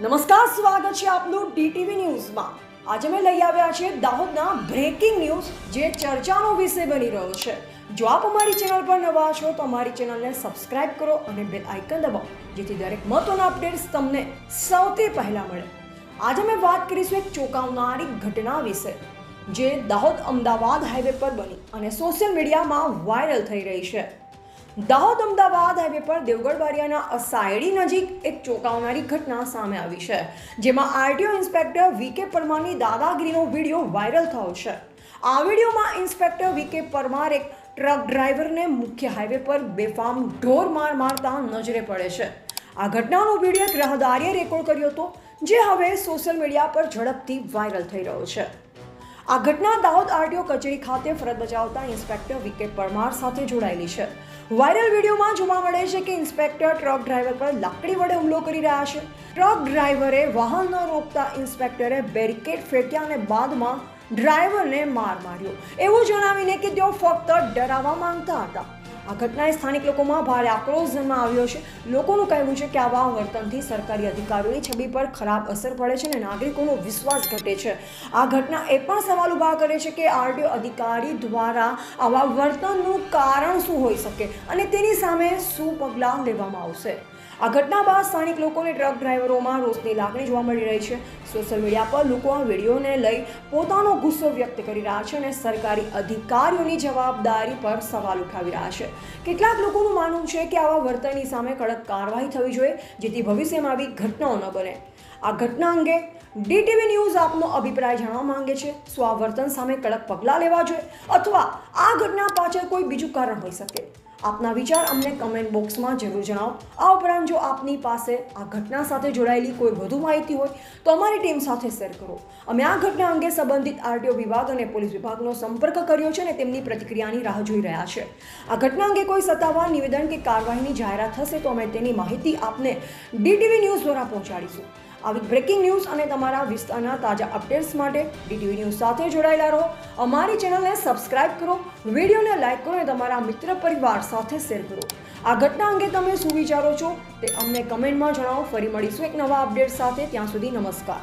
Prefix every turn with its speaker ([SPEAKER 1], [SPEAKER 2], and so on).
[SPEAKER 1] નમસ્કાર, સ્વાગત છે આપનું ડીટીવી ન્યૂઝમાં। આજે મેં લઈ આવ્યા છે દાહોદના બ્રેકિંગ ન્યૂઝ જે ચર્ચાનો વિષય બની રહ્યો છે। જો આપ અમારી ચેનલ પર નવા છો તો અમારી ચેનલને સબસ્ક્રાઇબ કરો અને બેલ આઇકન દબાવો જેથી દરેક મહત્વના અપડેટ્સ તમને સૌથી પહેલા મળે। આજે મેં વાત કરીશું એક ચોંકાવનારી ઘટના વિશે જે દાહોદ અમદાવાદ હાઈવે પર બની અને સોશિયલ મીડિયામાં વાયરલ થઈ રહી છે। દાહોદ અમદાવાદ હાઈવે પર દેવગઢ બારિયાના અસાયડી નજીક એક ચોંકાવનારી ઘટના સામે આવી છે જેમાં આરટીઓ ઇન્સ્પેક્ટર વીકે પરમારની દાદાગીરીનો વિડીયો વાયરલ થયો છે। આ વિડીયોમાં ઇન્સ્પેક્ટર વીકે પરમાર એક ટ્રક ડ્રાઈવરને મુખ્ય હાઈવે પર બેફામ ઢોર માર મારતા નજરે પડે છે। આ ઘટનાનો વિડીયો એક રાહદારીએ રેકોર્ડ કર્યો હતો જે હવે સોશિયલ મીડિયા પર ઝડપથી વાયરલ થઈ રહ્યો છે। આ ઘટના દાહોદ આરટીઓ કચેરી ખાતે ફરજ બજાવતા ઇન્સ્પેક્ટર વીકે પરમાર સાથે જોડાયેલી છે। વાયરલ વિડીયોમાં જોવા મળે છે કે ઇન્સ્પેક્ટર ટ્રક ડ્રાઈવર પર લાકડી વડે હુમલો કરી રહ્યા છે। ટ્રક ડ્રાઈવરે વાહન ન રોકતા ઇન્સ્પેક્ટરે બેરિકેડ ફેંક્યા અને બાદમાં ડ્રાઈવરને માર માર્યો એવું જણાવીને કે તેઓ ફક્ત ડરાવવા માંગતા હતા। આ ઘટનાએ સ્થાનિક લોકોમાં ભારે આક્રોશ જન્મા આવ્યો છે। લોકોનું કહેવું છે કે આવા વર્તનથી સરકારી અધિકારીઓની છબી પર ખરાબ અસર પડે છે અને નાગરિકોનો વિશ્વાસ ઘટે છે। આ ઘટના એ પણ સવાલ ઊભા કરે છે કે આરટીઓ અધિકારી દ્વારા આવા વર્તનનું કારણ શું હોઈ શકે અને તેની સામે શું પગલાં લેવામાં આવશે। આ ઘટના બાદ સ્થાનિક લોકોને ટ્રક ડ્રાઈવરોમાં રોષની લાગણી જોવા મળી રહી છે। સોશિયલ મીડિયા પર લોકો આ વિડીયોને લઈ પોતાનો ગુસ્સો વ્યક્ત કરી રહ્યા છે અને સરકારી અધિકારીઓની જવાબદારી પર સવાલ ઉઠાવી રહ્યા છે। કેટલાક લોકોનું માનવું છે કે આવા વર્તનની સામે કડક કાર્યવાહી થવી જોઈએ જેથી ભવિષ્યમાં આવી ઘટનાઓ ન બને। આ ઘટના અંગે ડીટીવી ન્યૂઝ આપનો અભિપ્રાય જાણવા માંગે છે। શું આ વર્તન સામે કડક પગલાં લેવા જોઈએ અથવા આ ઘટના પાછળ કોઈ બીજું કારણ હોઈ શકે? આપના વિચાર અમને કમેન્ટ બોક્સમાં જરૂર જણાવો। આ ઉપરાંત જો આપની પાસે આ ઘટના સાથે જોડાયેલી કોઈ વધુ માહિતી હોય તો અમારી ટીમ સાથે શેર કરો। અમે આ ઘટના અંગે સંબંધિત આરટીઓ વિભાગ અને પોલીસ વિભાગનો સંપર્ક કર્યો છે અને તેમની પ્રતિક્રિયાની રાહ જોઈ રહ્યા છે। આ ઘટના અંગે કોઈ સત્તાવાર નિવેદન કે કાર્યવાહીની જાહેરાત થશે તો અમે તેની માહિતી આપને ડીટીવી ન્યૂઝ દ્વારા પહોંચાડીશું। આવી બ્રેકિંગ ન્યૂઝ અને તમારા વિસ્તારના તાજા અપડેટ્સ માટે ડીટીવી ન્યૂઝ સાથે જોડાયેલા રહો। અમારી ચેનલને સબસ્ક્રાઇબ કરો, વિડીયોને લાઇક કરો અને તમારા મિત્ર પરિવાર સાથે શેર કરો। આ ઘટના અંગે તમે શું વિચારો છો તે અમને કમેન્ટમાં જણાવો। ફરી મળીશું એક નવા અપડેટ સાથે, ત્યાં સુધી નમસ્કાર।